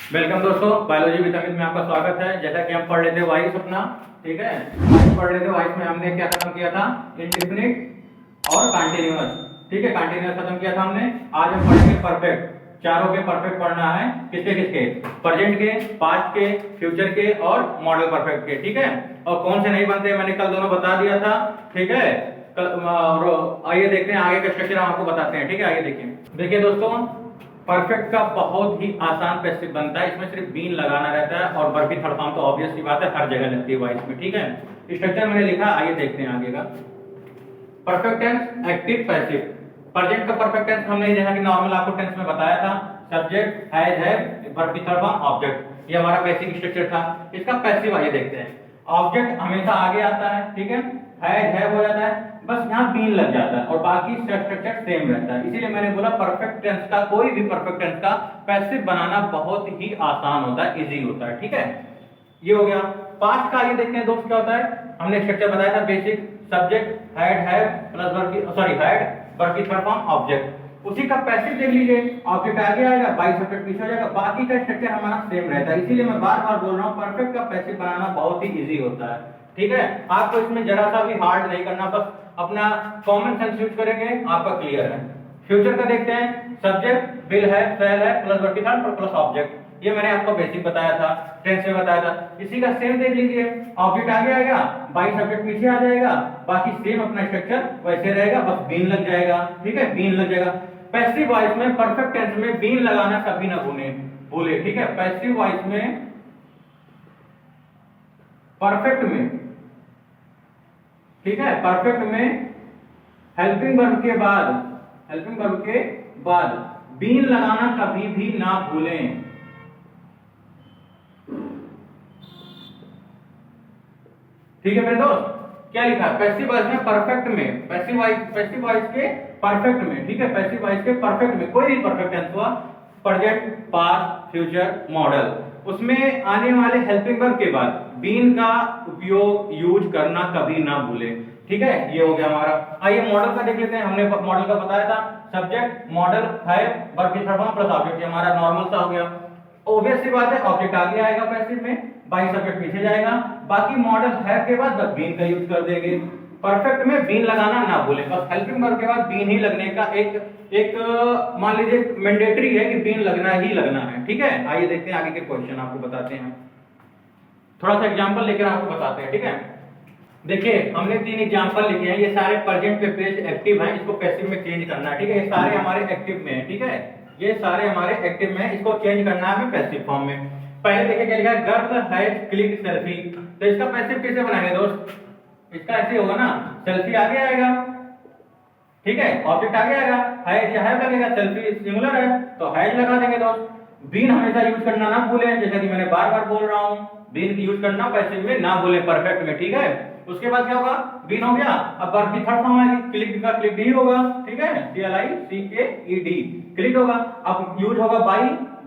Welcome दोस्तों, biology with Amit में आपका स्वागत है। जैसा कि हम पढ़ लेते हैं वॉइस अपना, ठीक है। वॉइस पढ़ लेते हैं। वॉइस में हमने क्या खत्म किया था? इंडेफिनिट और कंटीन्यूअस, ठीक है। कंटीन्यूअस खत्म किया था हमने। आज हम पढ़ेंगे परफेक्ट। चारों के परफेक्ट पढ़ना है। किसके किसके? प्रेजेंट के, पास्ट के, फ्यूचर के और मॉडल परफेक्ट के, ठीक है। और कौन से नहीं बनते मैंने कल दोनों बता दिया था, ठीक है। आइए देखते हैं आगे का स्ट्रक्चर, हम आपको बताते हैं, ठीक है। आइए देखिए दोस्तों, परफेक्ट का बहुत ही आसान पैसिव बनता है। इसमें सिर्फ बीन लगाना रहता है और वर्ब की थर्ड फॉर्म तो ऑब्वियस सी बात है, हर जगह लगती है वॉइस में, ठीक है। स्ट्रक्चर मैंने लिखा, आइए देखते हैं आगे का। Perfect tense, active, passive. Present का परफेक्ट टेंस हमने जैसा कि नॉर्मल आपको टेंस में बताया था, सब्जेक्ट, हैज, हैव, वर्ब की थर्ड फॉर्म, ऑब्जेक्ट। ये हमारा बेसिक स्ट्रक्चर था। इसका पैसिव आइए देखते हैं। ऑब्जेक्ट हमेशा आगे आता है, ठीक है। हैज, हैव हो जाता है, बस यहाँ बीन लग जाता है और बाकी स्ट्रक्चर सेम रहता है। इसीलिए मैंने बोला परफेक्ट टेंस का, कोई भी परफेक्ट टेंस का पैसिव बनाना बहुत ही आसान होता है, इजी होता है, ठीक है। ये हो गया। पास्ट का आइए देखते हैं दोस्त क्या होता है। हमने स्ट्रक्चर बताया था basic, subject, had, have plus verb की हैड, वर्ब की थर्ड फॉर्म, ऑब्जेक्ट। उसी का पैसिव देख लीजिए, ऑब्जेक्ट आगे आएगा, बाई सब्जेक्ट पीछे हो जाएगा, बाकी का स्ट्रक्चर हमारा सेम रहता है। इसीलिए मैं बार बार बोल रहा हूँ, परफेक्ट का पैसिव बनाना बहुत ही इजी होता है, ठीक है। आपको इसमें जरा सा भी हार्ड नहीं करना, बस अपना कॉमन सेंस यूज करेंगे, आपका क्लियर है। फ्यूचर का देखते हैं, सब्जेक्ट, विल है, शैल है प्लस वर्ब की थर्ड प्लस ऑब्जेक्ट। ये मैंने आपको बेसिक बताया था, टेंस में बताया था। इसी का सेम देख लीजिए, ऑब्जेक्ट आगे आएगा, बाई सब्जेक्ट पीछे आ जाएगा, बाकी सेम अपना स्ट्रक्चर वैसे रहेगा, बस बीन लग जाएगा, ठीक है। बीन लग जाएगा। पैसिव वॉइस में, परफेक्ट टेंस में बीन लगाना कभी ना भूले, ठीक है। पैसिव वॉइस में, परफेक्ट में, ठीक है, परफेक्ट में हेल्पिंग वर्ब के बाद बीन लगाना कभी भी ना भूलें, ठीक है मेरे दोस्त। क्या लिखा? पैसिव वॉइस में, परफेक्ट में, पैसिव वॉइस के परफेक्ट में, ठीक है। पैसिव वॉइस के परफेक्ट में कोई भी परफेक्ट टेंस हुआ, प्रेजेंट, पास्ट, फ्यूचर, मॉडल, उसमें आने वाले हेल्पिंग वर्ब के बाद बीन का उपयोग यूज करना कभी ना भूले, ठीक है। ये हो गया हमारा। आइए मॉडल का देख लेते हैं। हमने मॉडल का बताया था, सब्जेक्ट, मॉडल, है, वर्ब की थर्ड फॉर्म प्लस ऑब्जेक्ट। ये हमारा नॉर्मल सा हो गया। ऑब्वियस सी बात है, ऑब्जेक्ट आगे आएगा पैसिव में, बाई सब्जेक्ट पीछे जाएगा, बाकी मॉडल है के बाद बस बीन का यूज कर देंगे। परफेक्ट में बीन लगाना ना भूलें, बस हेल्पिंग वर्ब के बाद बीन ही लगने का एक मान लीजिए मैंडेटरी है कि बीन लगना ही लगना है, ठीक है। आइए देखते हैं आगे के क्वेश्चन, आपको बताते हैं। थोड़ा सा एग्जांपल लेकर आपको बताते हैं, ठीक है। देखिए हमने 3 एग्जांपल लिखे हैं, ये सारे प्रेजेंट पे पेज एक्टिव हैं, इसको पैसिव में चेंज करना है, ठीक है। ये सारे हमारे एक्टिव में है, ठीक है। ये सारे हमारे एक्टिव में है, इसको चेंज करना है हमें पैसिव फॉर्म में। पहले देखिए क्या लिखा है, गर्ल हैज क्लिक्ड सेल्फी। तो इसका पैसिव कैसे बनाएंगे दोस्त? इसका ऐसे होगा ना, सेल्फी आगे आएगा, ठीक है, ऑब्जेक्ट आगे आएगा, हैज या हैव लगेगा, सेल्फी सिंगुलर है तो हैज लगा देंगे दोस्त। बीन हमेशा यूज करना ना भूलें, जैसा कि मैंने बार बार बोल रहा हूं, बीन यूज करना पैसिव में ना भूलें, परफेक्ट में, ठीक है। उसके बाद क्या होगा, बीन हो गया, अब वर्ब की थर्ड फॉर्म आएगी, क्लिक का क्लिक ही होगा, ठीक है, CLICKED, क्लिक होगा। अब यूज होगा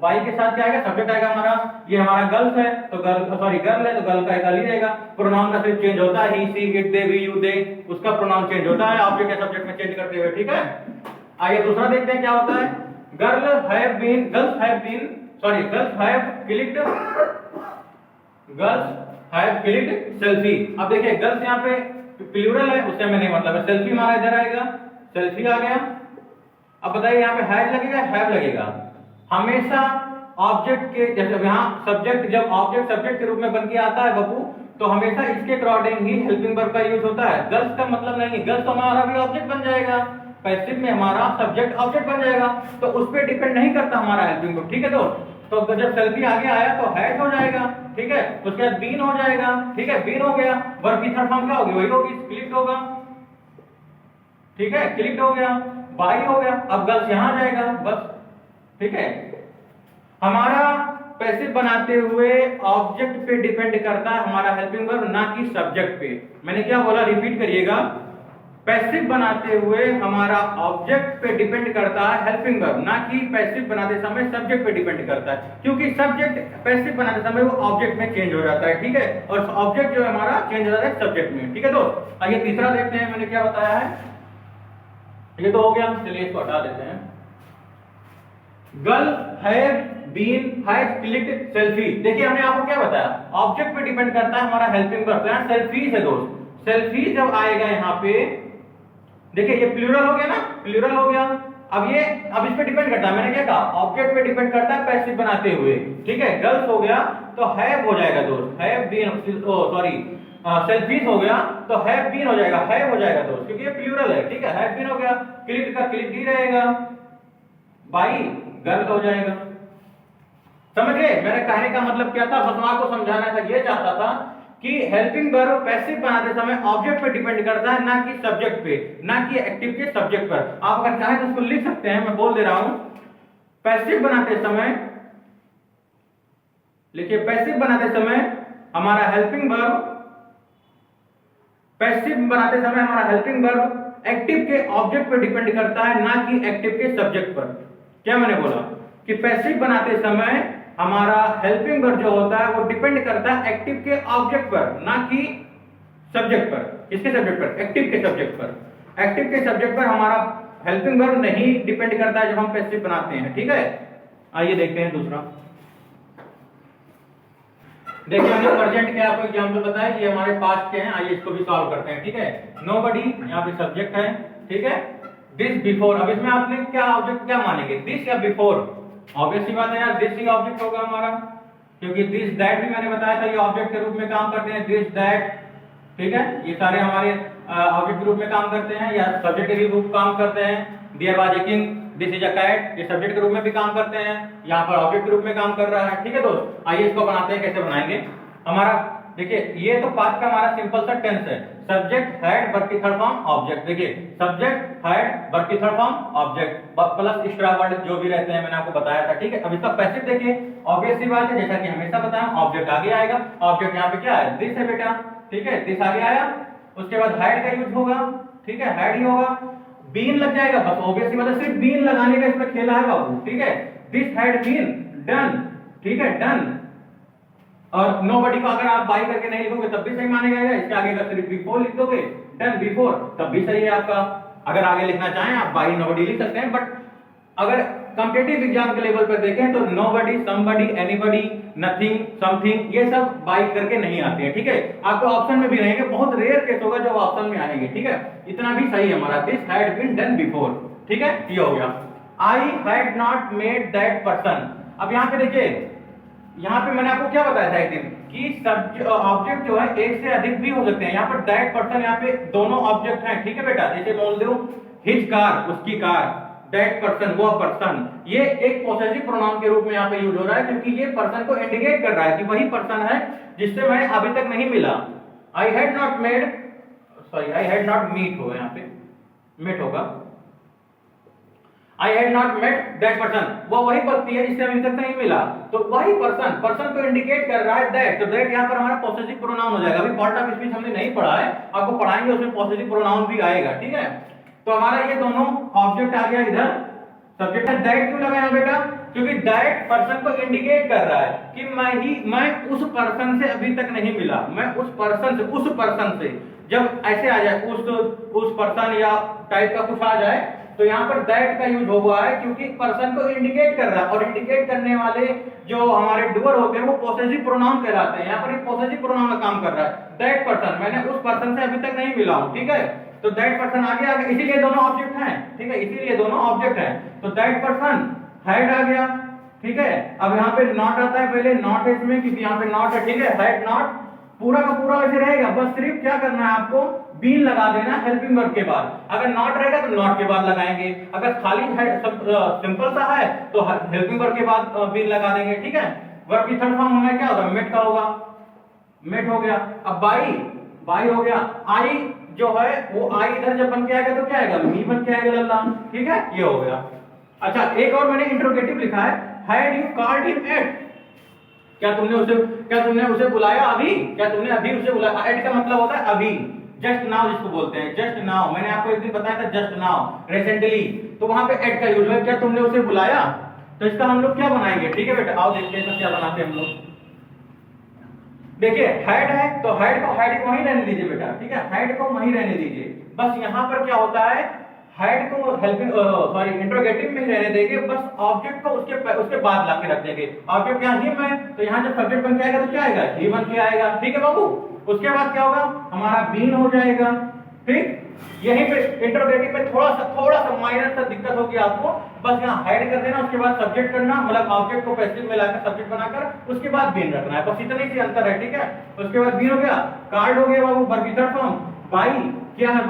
बाई के साथ क्या आएगा, सब्जेक्ट आएगा हमारा, ये हमारा गर्ल्स है तो गर्ल है तो गर्ल का गर्ल ही रहेगा। प्रोनाउन का सिर्फ चेंज होता है, ही, सी, इट, दे, वी, यू, दे, उसका प्रोनाउन चेंज होता है ऑब्जेक्ट या सब्जेक्ट में चेंज करते हुए, ठीक है। आइए दूसरा देखते हैं क्या होता है, गर्ल्स हैव क्लिक्ड सेल्फी। अब देखिए गर्ल्स यहाँ पे प्लूरल है, उससे हमें नहीं मतलब है, सेल्फी हमारा इधर आएगा, सेल्फी आ गया। अब बताइए यहाँ पे हैज लगेगा, हैव लगेगा। हमेशा ऑब्जेक्ट के, जैसे यहाँ सब्जेक्ट, जब ऑब्जेक्ट सब्जेक्ट के रूप में बन के आता है बबू, तो हमेशा इसके अकॉर्डिंग ही हेल्पिंग वर्ब का यूज होता है। गर्ल्स का मतलब नहीं, गर्ल्स तो हमारा भी ऑब्जेक्ट बन जाएगा, पैसिव में हमारा सब्जेक्ट ऑब्जेक्ट बन जाएगा, तो उस पर डिपेंड नहीं करता हमारा हेल्पिंग वर्ब, ठीक है। तो जब सेल्फी आगे आया तो हैज हो जाएगा, ठीक है। उसके बाद बीन हो जाएगा, ठीक है, बीन हो गया, वर्ब की थर्ड फॉर्म क्या होगी, वही होगी, क्लिक्ड होगा, ठीक है, क्लिक्ड हो गया, बाई हो गया, अब गर्ल्स यहां जाएगा बस, ठीक है। हमारा पैसिव बनाते हुए ऑब्जेक्ट पे डिपेंड करता है हमारा हेल्पिंग वर्ब, ना कि सब्जेक्ट पे। मैंने क्या बोला, रिपीट करिएगा, पैसिव बनाते हुए हमारा ऑब्जेक्ट पे डिपेंड करता है हेल्पिंग वर्ब, ना कि पैसिव बनाते समय सब्जेक्ट पे डिपेंड करता है, क्योंकि सब्जेक्ट पैसिव बनाते समय वो ऑब्जेक्ट में चेंज हो जाता है, ठीक है, और ऑब्जेक्ट जो है हमारा चेंज हो जाता है सब्जेक्ट में, ठीक है दोस्त। आइए तीसरा देखते हैं, मैंने क्या बताया है, ये तो हो गया, चलिए इसको हटा देते हैं। Girl have been has clicked selfie. देखिए हमने आपको क्या बताया, ऑब्जेक्ट पे डिपेंड करता है हमारा हेल्पिंग वर्ब। तो यहां सेल्फीज है दोस्त, सेल्फी जब आएगा यहाँ पे, देखिए ये प्लूरल हो गया ना, प्लूरल हो गया। अब इस पे डिपेंड करता है, मैंने क्या कहा, ऑब्जेक्ट पे डिपेंड करता है पैसिव बनाते हुए, ठीक है। गर्ल्स हो गया तो हैव हो जाएगा दोस्त, हैव बीन, सॉरी सेल्फीज हो गया तो हैव बीन हो जाएगा, हैव हो जाएगा दोस्त, क्योंकि ये प्लूरल है, ठीक है। हैव बीन हो गया, क्लिक का क्लिक ही रहेगा, बाई गर्ल हो जाएगा। समझ गए मेरे कहने का मतलब क्या था, बस मैं आपको समझाना था, ये चाहता था कि हेल्पिंग वर्ब पैसिव बनाते समय ऑब्जेक्ट पे डिपेंड करता है, ना कि सब्जेक्ट पे, ना कि एक्टिव के सब्जेक्ट पर। आप अगर चाहें तो उसको लिख सकते हैं, मैं बोल दे रहा हूं। पैसिव बनाते समय लिखिए, पैसिव बनाते समय हमारा हेल्पिंग वर्ब, पैसिव बनाते समय हमारा हेल्पिंग वर्ब एक्टिव के ऑब्जेक्ट पे डिपेंड करता है, ना कि एक्टिव के सब्जेक्ट पर। क्या मैंने बोला कि पैसिव बनाते समय हमारा हेल्पिंग वर्ब जो होता है वो डिपेंड करता है एक्टिव के ऑब्जेक्ट पर, ना कि सब्जेक्ट पर। किसके सब्जेक्ट पर? एक्टिव के सब्जेक्ट पर। एक्टिव के सब्जेक्ट पर हमारा हेल्पिंग वर्ब नहीं डिपेंड करता है जब हम पैसिव बनाते हैं, ठीक है। आइए देखते हैं दूसरा। देखिए हमने प्रेजेंट के आपको एग्जांपल बताया, ये हमारे पास्ट के हैं, आइए इसको भी सॉल्व करते हैं, ठीक है। नोबडी यहाँ पे सब्जेक्ट है, ठीक है। दिस बिफोर, अब इसमें आपने क्या ऑब्जेक्ट क्या मानेंगे, दिस या बिफोर? ऑब्वियस सी बात है यार, दिस ही ऑब्जेक्ट होगा हमारा, क्योंकि दिस दैट भी मैंने बताया था ये ऑब्जेक्ट के रूप में काम करते हैं, दिस दैट, ठीक है। ये सारे हमारे ऑब्जेक्ट के रूप में काम करते हैं या सब्जेक्ट के रूप में काम करते हैं। There was a king, this is a cat, ये सब्जेक्ट के रूप में भी काम करते हैं, यहाँ पर ऑब्जेक्ट के रूप में काम कर रहा है, ठीक है दोस्त। आइए इसको बनाते हैं, कैसे बनाएंगे। हमारा देखिए ये तो पास्ट का हमारा सिंपल सा टेंस है, सब्जेक्ट हैड वर्ब की थर्ड फॉर्म ऑब्जेक्ट। देखिए सब्जेक्ट हैड वर्ब की third form object plus extra word जो भी रहते हैं मैंने आपको बताया था, ठीक है। अब इसका पैसिव देखिए, ऑब्वियस सी बात है, जैसा कि हमेशा बताया, ऑब्जेक्ट आगे आएगा। ऑब्जेक्ट यहाँ पे क्या है, दिस है बेटा, ठीक है। दिस आगे आया, उसके बाद हैड का यूज होगा, ठीक है, हैड ही होगा। बीन लग जाएगा, बस ऑब्वियस सी बात है, सिर्फ बीन लगाने का इसमें खेला है बाबू, ठीक है। दिस हैड बीन डन, ठीक है, डन। और नोबडी को अगर आप बाई करके नहीं लिखोगे तब भी सही मानेगा, इसके आगे का सिर्फ बिफोर लिख दोगे, डन बिफोर, तब भी सही है आपका। अगर आगे लिखना चाहें आप बाई नोबडी लिख सकते हैं, बट अगर कॉम्पिटिटिव एग्जाम के लेवल पर देखें तो nobody, somebody, anybody, nothing, something, ये सब बाई करके नहीं आते हैं, ठीक है। आपको ऑप्शन में भी रहेंगे, बहुत रेयर केस होगा जो ऑप्शन में आएंगे, ठीक है। इतना भी सही है हमारा, this had been done before, ठीक है, ये हो गया। I had not made that person. अब यहाँ पे देखिए, यहाँ पे मैंने आपको क्या बताया था एक दिन कि ऑब्जेक्ट जो है एक से अधिक भी हो सकते हैं। यहाँ पर दैट पर्सन, यहाँ पे दोनों ऑब्जेक्ट हैं, ठीक है बेटा। जैसे बोल दो हिज कार, उसकी कार, दैट पर्सन, वो पर्सन, ये एक पॉसेसिव प्रोनाउन के रूप में यहाँ पे यूज हो रहा है, क्योंकि ये पर्सन को इंडिकेट कर रहा है कि वही पर्सन है जिससे मैं अभी तक नहीं मिला। I had not made, sorry I had not meet होगा, यहाँ पे मेट होगा। I had not met that person, वो वही व्यक्ति है जिससे अभी तक नहीं मिला, तो वही पर्सन, पर्सन को इंडिकेट कर रहा है दैट, तो दैट यहाँ पर हमारा पॉसेसिव प्रोनाउन हो जाएगा। अभी पार्ट ऑफ स्पीच हमने नहीं पढ़ा है, आपको पढ़ाएंगे, उसमें पॉसेसिव प्रोनाउन भी आएगा, ठीक है। तो हमारा ये दोनों ऑब्जेक्ट आ गया इधर, सब्जेक्ट है। दैट क्यों लगाया बेटा? क्योंकि दैट पर्सन को इंडिकेट कर रहा है कि मैं उस पर्सन से अभी तक नहीं मिला, मैं उस पर्सन से जब ऐसे आ जाए उस पर्सन या टाइप का कुछ आ जाए तो यहाँ पर दैट का यूज हुआ है, क्योंकि पर्सन को इंडिकेट कर रहा है, और इंडिकेट करने वाले जो हमारे डूअर होते हैं वो पॉसेसिव प्रोनाउन कहलाते हैं। यहाँ पर पॉसेसिव प्रोनाउन का काम कर रहा है, दैट पर्सन, मैंने उस पर्सन से अभी तक नहीं मिला हूं, ठीक है। तो दैट पर्सन आगे आ गया, इसीलिए दोनों ऑब्जेक्ट हैं, ठीक है, इसीलिए दोनों ऑब्जेक्ट हैं। तो दैट पर्सन हैड आ गया, ठीक है। अब यहाँ पे नॉट आता है, पहले नॉट है इसमें, क्योंकि यहाँ पे नॉट है, ठीक है। हैड नॉट पूरा का पूरा वैसे रहेगा, बस सिर्फ क्या करना है आपको, बीन लगा देना हेल्पिंग वर्ब के बाद। अगर नॉट रहेगा तो नॉट के बाद लगाएंगे, अगर खाली सिंपल सा है तो हेल्पिंग वर्ब के बाद बीन लगा देंगे, ठीक है। वर्ब की थर्ड फॉर्म हमें क्या होगा, मेट का होगा, मेट हो गया। अब बाई हो गया। आई जो है वो आई इधर जब बन के आएगा तो क्या आएगा, मी बन के आएगा लल्ला, ठीक है, ये हो गया। अच्छा एक और मैंने इंट्रोगेटिव लिखा है, had you called him at, क्या तुमने उसे बुलाया अभी, क्या तुमने अभी उसे बुलाया। एट का मतलब होता है अभी, जस्ट नाउ जिसको बोलते हैं, जस्ट नाउ। मैंने आपको एक दिन बताया था जस्ट नाउ, रिसेंटली, तो वहां पे एट का यूज है, क्या तुमने उसे बुलाया। तो इसका हम लोग क्या बनाएंगे, ठीक है बेटा, आओ देखते हैं क्या बनाते हैं हम लोग। देखिए हैड है तो हैड को वहीं रहने दीजिए बेटा, ठीक है, हैड को वहीं रहने दीजिए। बस यहाँ पर क्या होता है, हेड को हेल्पिंग सॉरी इंट्रोगेटिव में ही रहने देंगे, बस ऑब्जेक्ट को उसके बाद ला के रख देंगे। ऑब्जेक्ट यहाँ हिम है तो यहाँ जब सब्जेक्ट बन के आएगा तो क्या आएगा, ही बन के आएगा। ठीक है बाबू, उसके बाद क्या होगा, हमारा बीन हो जाएगा। ठीक, यहीं पे इंट्रोगेटिव में थोड़ा सा माइनर सा दिक्कत होगी आपको, बस यहाँ हेड कर देना, उसके बाद सब्जेक्ट करना, मतलब ऑब्जेक्ट को पैसिव में लाकर सब्जेक्ट बनाकर उसके बाद बीन रखना है, बस इतने ही अंतर है। ठीक है, उसके बाद बीन हो गया, कार्ड हो गया बाबू, वर्गीकरण फॉर्म। बाई क्या है,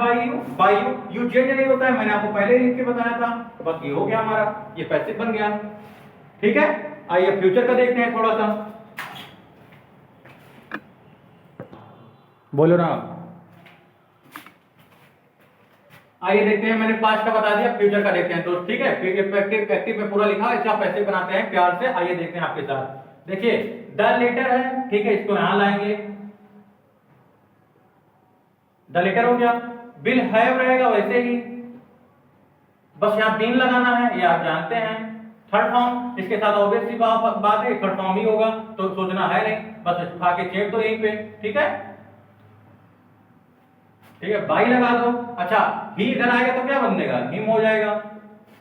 बाई यू चेंज नहीं होता है, मैंने आपको पहले ही लिख के बताया था, बस ये हो गया हमारा, ये पैसिव बन गया। ठीक है, आइए फ्यूचर का देखते हैं थोड़ा सा, बोलो ना। आइए देखते हैं, मैंने पास्ट का बता दिया, फ्यूचर का देखते हैं दोस्त। ठीक है, एक्टिव में पूरा लिखा है, आप पैसिव बनाते हैं प्यार से। आइए देखते हैं आपके साथ, देखिए द लेटर है, ठीक है, इसको यहां लाएंगे, द लेटर हो गया। विल हैव रहेगा वैसे ही, बस यहाँ बीन लगाना है, ये आप जानते हैं। थर्ड फॉर्म, इसके साथ ऑब्वियसली बात है, थर्ड फॉर्म ही होगा, तो सोचना है नहीं, बस उठा के चेप दो यहीं पे। ठीक है, ठीक है, बाई लगा दो। अच्छा, ही इधर आएगा तो क्या बनेगा, हिम हो जाएगा।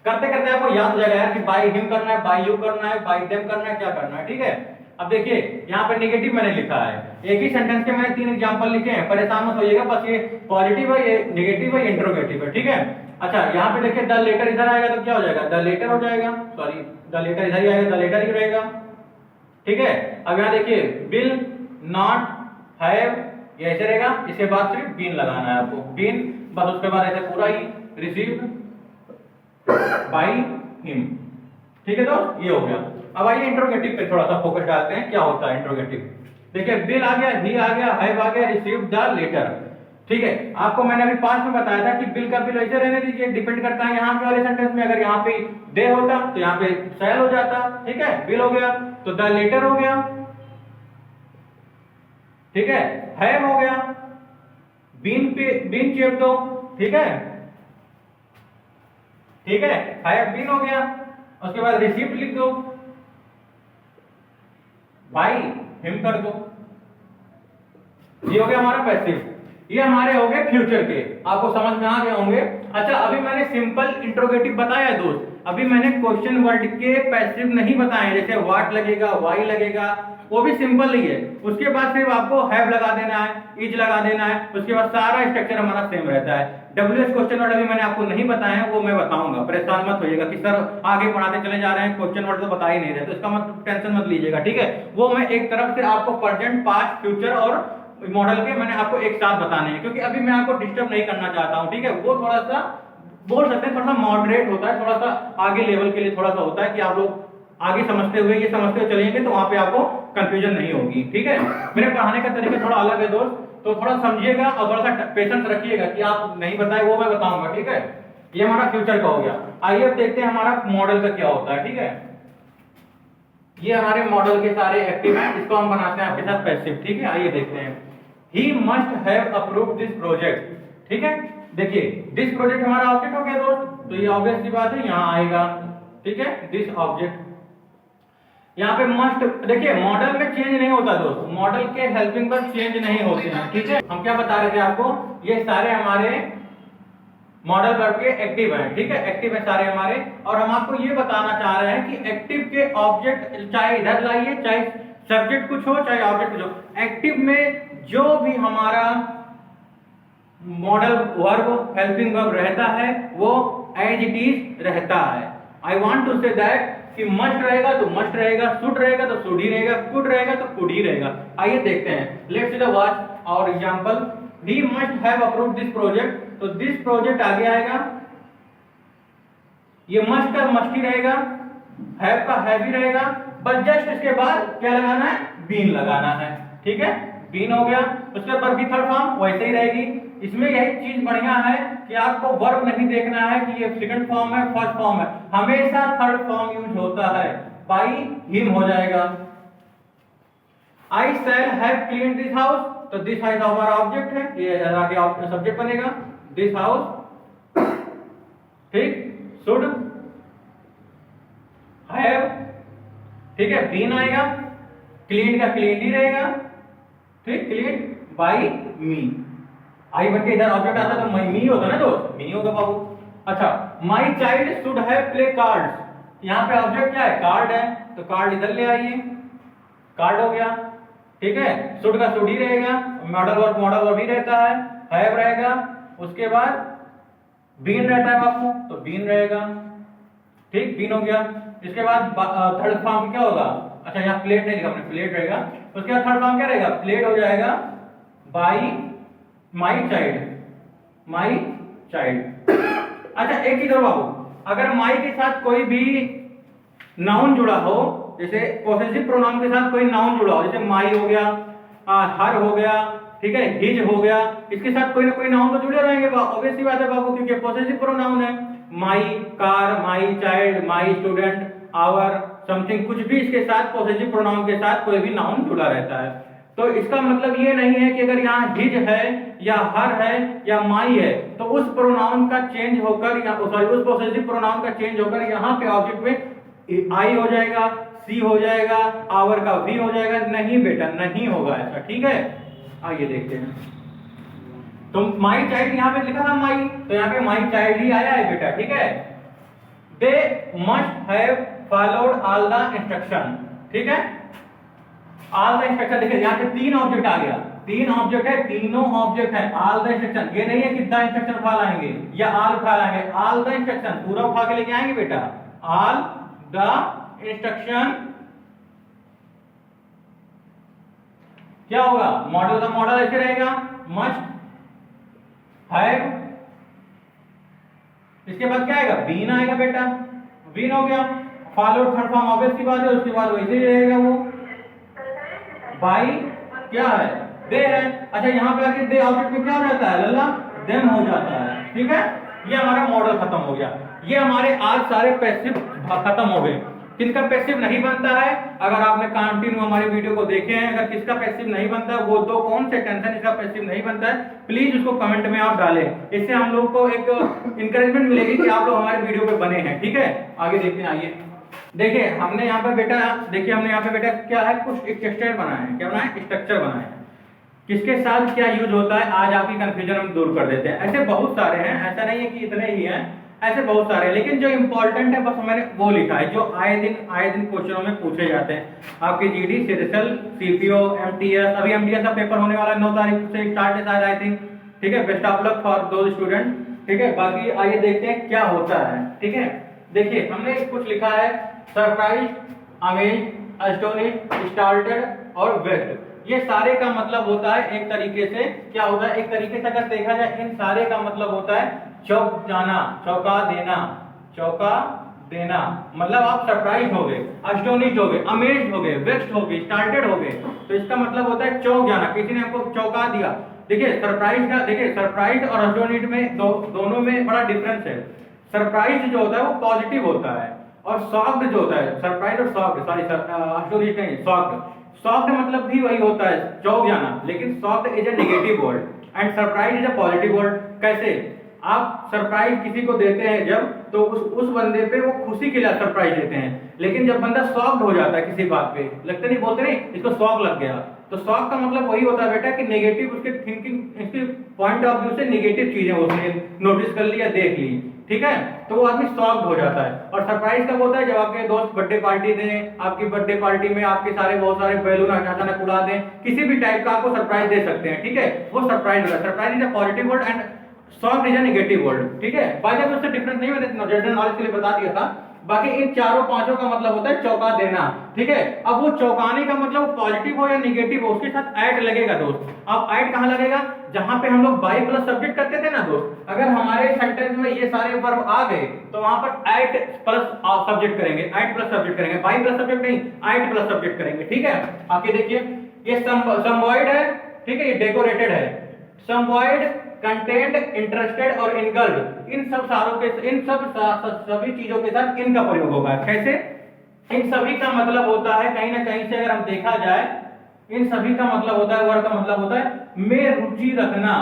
करते करते आपको याद हो जाएगा यार कि बाई हिम करना है, बाई यू करना है, बाई देम करना है, क्या करना है। ठीक है, अब देखिए यहाँ पे नेगेटिव मैंने लिखा है, एक ही सेंटेंस के मैंने 3 एग्जांपल लिखे हैं, परेशान मत होइएगा, बस ये पॉजिटिव है, ये नेगेटिव है, ये इंट्रोगेटिव है। ठीक है, अच्छा यहाँ पे देखिए द लेटर इधर आएगा तो क्या हो जाएगा, द लेटर हो जाएगा, सॉरी द लेटर इधर ही आएगा, द लेटर ही रहेगा। ठीक है, अब यहाँ देखिए विल नॉट हैव, ये ऐसे रहेगा, इसके बाद सिर्फ बीन लगाना है आपको, बीन, बस उसके बाद ऐसे पूरा ही रिसीव्ड बाय हिम। ठीक है, तो ये हो गया। अब आइए इंट्रोगेटिव पे थोड़ा सा फोकस डालते हैं, क्या होता है इंट्रोगेटिव। देखिए विल आ गया, ही आ गया, हैव आ गया, रिसीव्ड द लेटर। ठीक है, आपको मैंने अभी पास्ट में बताया था कि बिल का बिल ऐसे रहने दीजिए, डिपेंड करता है यहाँ पे वाले सेंटेंस में, अगर यहाँ पे दे होता तो यहाँ पे शैल हो जाता। ठीक है, बिल हो गया तो द लेटर हो गया। ठीक है, हैव हो गया, बीन पे बीन चेप दो। ठीक है, ठीक है, हैव बीन हो गया, उसके बाद रिसीव्ड लिख दो, बाय हिम कर दो, ये हो गया हमारा पैसिव। ये हमारे हो गए फ्यूचर के, आपको समझ में आ गए होंगे। अच्छा, अभी मैंने सिंपल इंट्रोगेटिव बताया दोस्त, अभी मैंने क्वेश्चन वर्ड के पैसिव नहीं बताए, जैसे व्हाट लगेगा, वाई लगेगा, वो भी सिंपल ही है। उसके बाद सिर्फ आपको हैव लगा देना है, इज लगा देना है, उसके बाद सारा स्ट्रक्चर हमारा सेम रहता है। डब्ल्यूएच क्वेश्चन वर्ड अभी मैंने आपको नहीं बताया है, वो मैं बताऊंगा, परेशान मत होइएगा कि सर आगे पढ़ाते चले जा रहे हैं, क्वेश्चन वर्ड तो बता ही नहीं रहे, तो इसका मत टेंशन मत लीजिएगा। ठीक है, वो मैं एक तरफ से आपको प्रेजेंट, पास्ट, फ्यूचर और मॉडल के मैंने आपको एक साथ बताने हैं, क्योंकि अभी मैं आपको डिस्टर्ब नहीं करना चाहता हूं। ठीक है, वो थोड़ा सा बोल सकते हैं, थोड़ा सा मॉडरेट होता है, थोड़ा सा आगे लेवल के लिए थोड़ा सा होता है कि आप लोग आगे समझते हुए ये समझते हुए चलेंगे तो वहां पे आपको कंफ्यूजन नहीं होगी। ठीक है, मेरे पढ़ाने का तरीका थोड़ा अलग है दोस्त, तो थोड़ा समझिएगा और थोड़ा सा पेशेंस रखिएगा कि आप नहीं बताए वो मैं बताऊंगा। ठीक है, ये हमारा फ्यूचर का हो गया। आइए अब देखते हैं हमारा मॉडल का क्या होता है। ठीक है, ये हमारे मॉडल के सारे एक्टिव हैं, इसको हम बनाते हैं आपके साथ पैसिव। ठीक है, आइए देखते हैं। He must have approved this project। ठीक है, देखिए दिस प्रोजेक्ट हमारा ऑब्जेक्ट हो गया दोस्त, तो ये ऑब्वियस सी बात है यहाँ आएगा। ठीक है, दिस ऑब्जेक्ट, यहाँ पे मस्ट, देखिए मॉडल में चेंज नहीं होता दोस्त, मॉडल के हेल्पिंग पर चेंज नहीं होते हैं। ठीक है, हम क्या बता रहे थे आपको, ये सारे हमारे मॉडल वर्ब के एक्टिव हैं। ठीक है, एक्टिव है सारे हमारे, और हम आपको ये बताना चाह रहे हैं कि एक्टिव के ऑब्जेक्ट चाहे इधर लाइए, चाहे सब्जेक्ट कुछ हो चाहे ऑब्जेक्ट कुछ हो, एक्टिव में जो भी हमारा मॉडल वर्ब हेल्पिंग वर्ब रहता है वो एज इट इज रहता है। I want to say that कि मस्ट रहेगा तो मस्ट रहेगा, शुड रहेगा तो शुड ही रहेगा, कुड रहेगा तो कुड ही रहेगा। आइए देखते हैं, लेट्स सी द वॉच और example. He must have approved this project, तो दिस प्रोजेक्ट आगे आएगा, ये मस्ट का मस्ट ही रहेगा, हैव का हैव ही रहेगा, बस जस्ट इसके बाद क्या लगाना है, बीन लगाना है। ठीक है, बीन हो गया, उसके ऊपर भी थर्ड फॉर्म वैसे ही रहेगी। इसमें यही चीज बढ़िया है कि आपको वर्ब नहीं देखना है कि ये सेकंड फॉर्म है फर्स्ट फॉर्म है, हमेशा थर्ड फॉर्म यूज होता है, बाय हिम हो जाएगा। I shall have clean this house, तो दिस हाउस हमारा ऑब्जेक्ट है, ये आगे सब्जेक्ट बनेगा, दिस हाउस। ठीक, शुड हैव, ठीक है, बीन आएगा, क्लीन का क्लीन ही रहेगा। ठीक, क्लीन बाय मी, आई बन के इधर ऑब्जेक्ट आता तो मी होता ना दोस्त, मी होगा बाबू। अच्छा, my child should have play cards, यहाँ पे ऑब्जेक्ट क्या है, कार्ड है, तो कार्ड इधर ले आइए, कार्ड हो गया, ठीक है। शुड का शुड ही रहेगा, मॉडल वर्ब ही रहता है, हैव रहेगा, उसके बाद बीन रहता है बापू, तो बीन रहेगा, ठीक, बीन हो गया। इसके बाद थर्ड फॉर्म क्या होगा, अच्छा यहाँ प्लेट नहीं लिखा हमने, प्लेट रहेगा, उसके बाद थर्ड फॉर्म क्या रहेगा, प्लेट हो जाएगा by my child, my child. अच्छा एक चीज और बाबू, अगर माई के साथ कोई भी नाउन जुड़ा हो, जैसे पोसेसिव प्रोनाउन के साथ कोई नाउन जुड़ा हो, जैसे माई हो गया, हर हो गया, ठीक है, हिज हो गया, इसके साथ कोई ना कोई नाउन तो जुड़े रहेंगे, ऑब्वियस सी बात है बाबू, क्योंकि पोसेसिव प्रोनाउन है। My car, my child, my student, our, something, कुछ भी इसके साथ पोसेसिव प्रोनाउन के साथ कोई भी नाउन जुड़ा रहता है। तो इसका मतलब ये नहीं है कि अगर यहाँ हिज है या हर है या माई है तो उस प्रोनाउन का चेंज होकर या सॉरी उस पोसेसिव प्रोनाउन का चेंज होकर यहाँ पे ऑब्जेक्ट में आई हो जाएगा, सी हो जाएगा, आवर का भी हो जाएगा, नहीं बेटा, नहीं होगा ऐसा, ठीक है। आइए देखते हैं, तो माई चाइल्ड यहाँ पे लिखा था माई, तो यहाँ पे माई चाइल्ड ही आया है बेटा, ठीक है। They must have followed all the instruction, ठीक है, ऑल द इंस्ट्रक्शन। देखिए यहाँ पे तीन ऑब्जेक्ट आ गया, तीन ऑब्जेक्ट है, तीनों ऑब्जेक्ट है, ऑल द इंस्ट्रक्शन, ये नहीं है कि द इंस्ट्रक्शन उठा लाएंगे या ऑल उठा लाएंगे, ऑल द इंस्ट्रक्शन पूरा उठा के लेके आएंगे बेटा, ऑल द इंस्ट्रक्शन। क्या होगा, मॉडल का मॉडल ऐसे रहेगा, मस्ट हैव, इसके बाद क्या आएगा, बीन आएगा बेटा, बीन हो गया, फॉलोड थर्ड फॉर्म ऑब्वियस की बात है, उसके बाद वैसे ही रहेगा वो, बाई क्या है, दे है। अच्छा यहाँ पे आके दे ऑब्जेक्ट में क्या हो जाता है, लल्ला, देम हो जाता है, ठीक है। ये हमारा मॉडल खत्म हो गया, ये हमारे आज सारे पैसिव खत्म हो गए। किसका पैसिव नहीं बनता है, अगर आपने कंटिन्यू हमारे वीडियो को देखे हैं, अगर किसका पैसिव नहीं बनता है, वो तो कौन से टेंशन इसका पैसिव नहीं बनता है, प्लीज उसको कमेंट में आप डालें, इससे हम लोग को एक इंकरेजमेंट मिलेगी कि आप लोग हमारे वीडियो पे बने हैं, ठीक है। आगे देखते हैं, आइए देखिए, हमने यहाँ पे बेटा, देखिए हमने यहाँ पे बेटा क्या है, कुछ एक स्ट्रक्चर बनाया है, क्या बनाया है, स्ट्रक्चर बनाया है, किसके साथ क्या यूज होता है, आज आपकी कंफ्यूजन हम दूर कर देते हैं। ऐसे बहुत सारे हैं, ऐसा नहीं है कि इतने ही हैं, ऐसे बहुत सारे, लेकिन जो इंपॉर्टेंट है बस मैंने वो लिखा है, जो आए दिन क्वेश्चनों में पूछे जाते हैं। आपके जीडी, सिरिसल, सीपीओ, एमटीएस, अभी एमटीएस का पेपर होने वाला है 9 तारीख से स्टार्ट है शायद, आई थिंक, ठीक है। Best of luck for those student, ठीक है। बाकी आइए देखते हैं क्या होता है, ठीक है। देखिए हमने कुछ लिखा है, सरप्राइज, अमेज, एस्टोनिश, स्टार्टेड और वेक्ड, ये सारे का मतलब होता है एक तरीके से, क्या होता है, एक तरीके से अगर देखा जाए इन सारे का मतलब होता है चौंक जाना, चौंका देना, चौंका देना, मतलब आप सरप्राइज हो गए, एस्टोनिश हो गए, अमेज्ड हो गए, वेक्स्ड हो गए, स्टार्टेड हो गए, तो इसका मतलब होता है चौंक जाना, किसी ने हमको चौंका दिया। देखिए सरप्राइज का, देखिए सरप्राइज और एस्टोनिश में दोनों में बड़ा डिफरेंस है। सरप्राइज जो होता है वो पॉजिटिव होता है, और शॉक्ड जो होता है, सरप्राइज और शॉक्ड, सॉरी एस्टोनिश नहीं, शॉक्ड, शॉक्ड मतलब भी वही होता है, चौंक जाना, लेकिन shocked is a negative word and surprise is a positive word. कैसे, आप सरप्राइज किसी को देते हैं जब, तो उस बंदे पे वो खुशी के लिए सरप्राइज देते हैं, लेकिन जब बंदा शॉक्ड हो जाता है किसी बात पे, लगता नहीं, बोलते नहीं इसको शॉक लग गया, तो शॉक का मतलब वही होता है बेटा कि नेगेटिव, उसके थिंकिंग, इसके पॉइंट ऑफ व्यू से नेगेटिव चीजें उसने नोटिस कर ली या देख ली, ठीक है, तो वो आदमी शॉक्ड हो जाता है। और सरप्राइज कब होता है, जब आपके दोस्त बर्थडे पार्टी दें, आपकी बर्थडे पार्टी में आपके सारे बहुत सारे बैलून अचानक उड़ा दें, किसी भी टाइप का आपको सरप्राइज दे सकते हैं, ठीक है, वो सरप्राइज होता है। Surprise is a positive word and shocked is a negative word, ठीक है। बाय द वे उससे डिफरेंस नहीं, मैंने जनरल नॉलेज के लिए बता दिया था। बाकी इन चारों पांचों का मतलब होता है चौंका देना, ठीक है। अब वो चौंकाने का मतलब पॉजिटिव हो या नेगेटिव हो, उसके साथ ऐड लगेगा दोस्त। अब ऐड कहां लगेगा, जहां पे हम लोग बाई प्लस सब्जेक्ट करते थे ना दोस्त, अगर हमारे सेंटेंस में ये सारे वर्ब आ गए तो वहां पर ऐड प्लस सब्जेक्ट करेंगे, ऐड प्लस सब्जेक्ट करेंगे, बाई प्लस सब्जेक्ट नहीं, ऐड प्लस सब्जेक्ट करेंगे, ठीक है। आगे देखिए, ये समवॉइड है, ठीक है, ये डेकोरेटेड है, समवॉइड, कंटेंट, इंटरेस्टेड और इनगल्ड, इन सब सारों के, इन सब सभी चीजों के साथ इन का प्रयोग होगा। कैसे, इन सभी का मतलब होता है कहीं ना कहीं से अगर हम देखा जाए, इन सभी का मतलब होता है, वर्ड का मतलब होता है में रुचि रखना,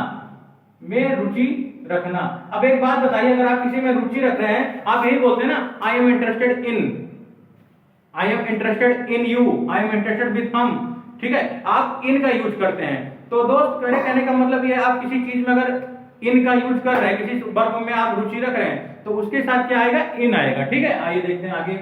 में रुचि रखना। अब एक बात बताइए, अगर आप किसी में रुचि रख रहे हैं, आप यही बोलते हैं ना, I am interested in, I am interested in you, I am interested with हम, ठीक है, आप इन का यूज करते हैं। तो दोस्त कहने का मतलब ये है, आप किसी चीज में अगर इन का यूज कर रहे हैं, किसी वर्ब में आप रुचि रख रहे हैं, तो उसके साथ क्या आएगा, इन आएगा। ठीक है, आइए देखते हैं आगे।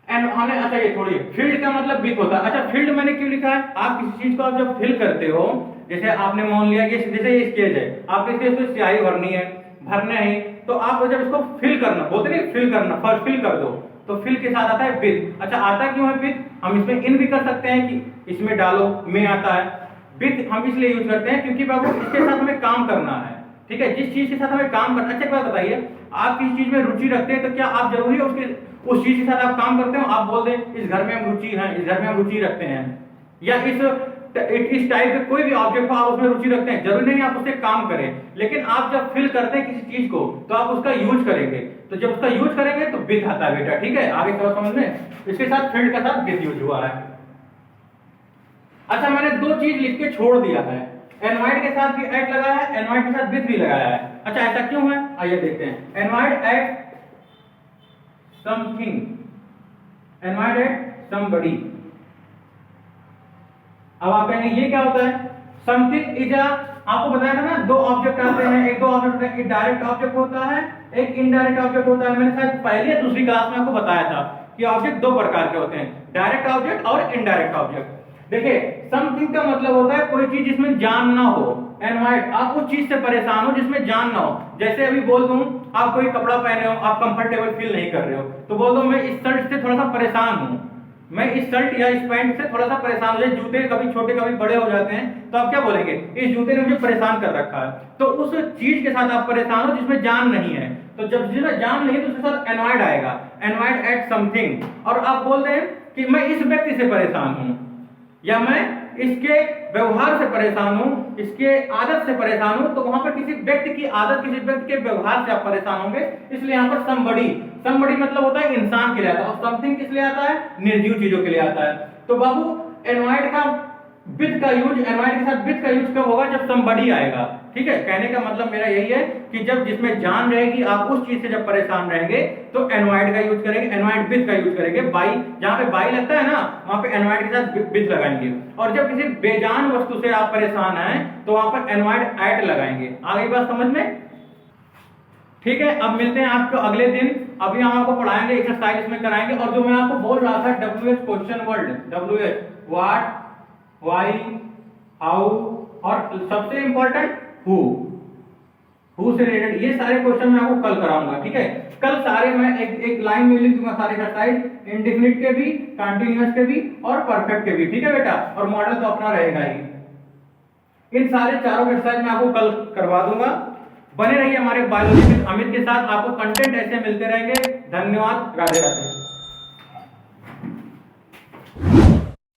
एंड अच्छा ये छोड़िए, फील्ड का मतलब विथ होता है। अच्छा फील्ड मैंने क्यों लिखा है, आप किसी चीज को आप जब फिल करते हो, जैसे आपने मान लिया कि जैसे ये स्केच है, आपको स्केच को स्याही भरनी है, भरना है, तो आप जब इसको फिल करना बोलते नहीं, फिल करना, फर्स्ट फिल कर दो, तो फिल के साथ आता है विथ। अच्छा आता क्यों है विथ, हम इसमें इन भी कर सकते हैं कि इसमें डालो, में आता है। विथ हम इसलिए यूज करते हैं क्योंकि बाबू इसके साथ हमें काम करना है। ठीक है, जिस चीज के साथ हमें काम करना। अच्छा एक बात बताइए, आप किसी चीज में रुचि रखते हैं, तो क्या आप जरूरी है उसके उस चीज के साथ आप काम करते हो, आप बोल दें इस घर में हम रुचि है, इस घर में हम रुचि रखते हैं, या इस टाइप के कोई भी ऑब्जेक्ट को आप उसमें रुचि रखते हैं, जरूरी नहीं आप उससे काम करें, लेकिन आप जब फिल करते हैं किसी चीज को तो आप उसका यूज करेंगे, तो जब उसका यूज करेंगे तो विथ आता है बेटा। ठीक है, आगे थोड़ा समझ में, इसके साथ फील्ड का साथ विथ यूज हुआ है। अच्छा मैंने दो चीज लिख के छोड़ दिया है, एनवाइड के साथ भी एट लगाया है, एनवाइड के साथ विथ भी लगाया है। अच्छा ऐसा क्यों है, आइए देखते हैं। एनवाइड एट समथिंग, एनवाइड एट समबडी। अब आप कहेंगे ये क्या होता है, समथिंग इज आपको बताया था ना, दो ऑब्जेक्ट आते हैं, एक दो ऑब्जेक्ट होते हैं, एक डायरेक्ट ऑब्जेक्ट होता है, एक इनडायरेक्ट ऑब्जेक्ट होता है। मैंने शायद पहली या दूसरी क्लास में आपको बताया था कि ऑब्जेक्ट दो प्रकार के होते हैं, डायरेक्ट ऑब्जेक्ट और इनडायरेक्ट ऑब्जेक्ट। देखिए समथिंग का मतलब होता है कोई चीज जिसमें जान ना हो, एनवाइड आप उस चीज से परेशान हो जिसमें जान ना हो। जैसे अभी बोल दूं आप कोई कपड़ा पहने हो, आप कंफर्टेबल फील नहीं कर रहे हो, तो बोल दो मैं इस शर्ट से थोड़ा सा परेशान हूं, मैं इस शर्ट या इस पैंट से थोड़ा सा परेशान हूं। जूते कभी छोटे कभी बड़े हो जाते हैं, तो आप क्या बोलेंगे, इस जूते ने मुझे परेशान कर रखा है। तो उस चीज के साथ आप परेशान हो जिसमें जान नहीं है, तो जब जिसमें जान नहीं है तो उसके साथ एनवाइड आएगा, एनवाइड एट समथिंग। और आप बोल दें कि मैं इस व्यक्ति से परेशान हूं, या मैं इसके व्यवहार से परेशान हूं, इसके आदत से परेशान हूं, तो वहां पर किसी व्यक्ति की आदत, किसी व्यक्ति के व्यवहार से आप परेशान होंगे, इसलिए यहां पर समबडी, समबडी मतलब होता है इंसान के लिए आता है, और समथिंग किस लिए आता है, निर्जीव चीजों के लिए आता है। तो बाबू एनवाइड का विथ का यूज, एनवाइड के साथ विथ का यूज कब होगा, जब समबडी आएगा। ठीक है, कहने का मतलब मेरा यही है कि जब जिसमें जान रहेगी, आप उस चीज से जब परेशान रहेंगे तो एनवाइड का यूज करेंगे, एनवाइड विथ का यूज करेंगे। बाई, जहां पे बाई लगता है ना, वहां पे एनवाइड के साथ विथ लगाएंगे। और जब किसी बेजान वस्तु से आप परेशान हैं तो वहां पर एनवाइड एट लगाएंगे। आ गई बात समझ में? ठीक है, अब मिलते हैं आपको अगले दिन। अभी हम आपको पढ़ाएंगे, एक्सरसाइज इसमें कराएंगे। और जो मैं आपको बोल रहा था WH question word, WH what, why, how, और सबसे इंपॉर्टेंट हु से रिलेटेड, ये सारे क्वेश्चन मैं आपको कल कराऊंगा। ठीक है, कल सारे मैं एक लाइन में लिख दूंगा सारे एक्सरसाइज, इंडेफिनिट के भी, कंटीन्यूअस के भी और परफेक्ट के भी। ठीक है बेटा, और मॉडल तो अपना रहेगा ही। इन सारे चारों एक्सरसाइज मैं आपको कल करवा दूंगा। बने रहिए हमारे बायोलॉजी में अमित के साथ, आपको कंटेंट ऐसे मिलते रहेंगे। धन्यवाद, राधे राधे।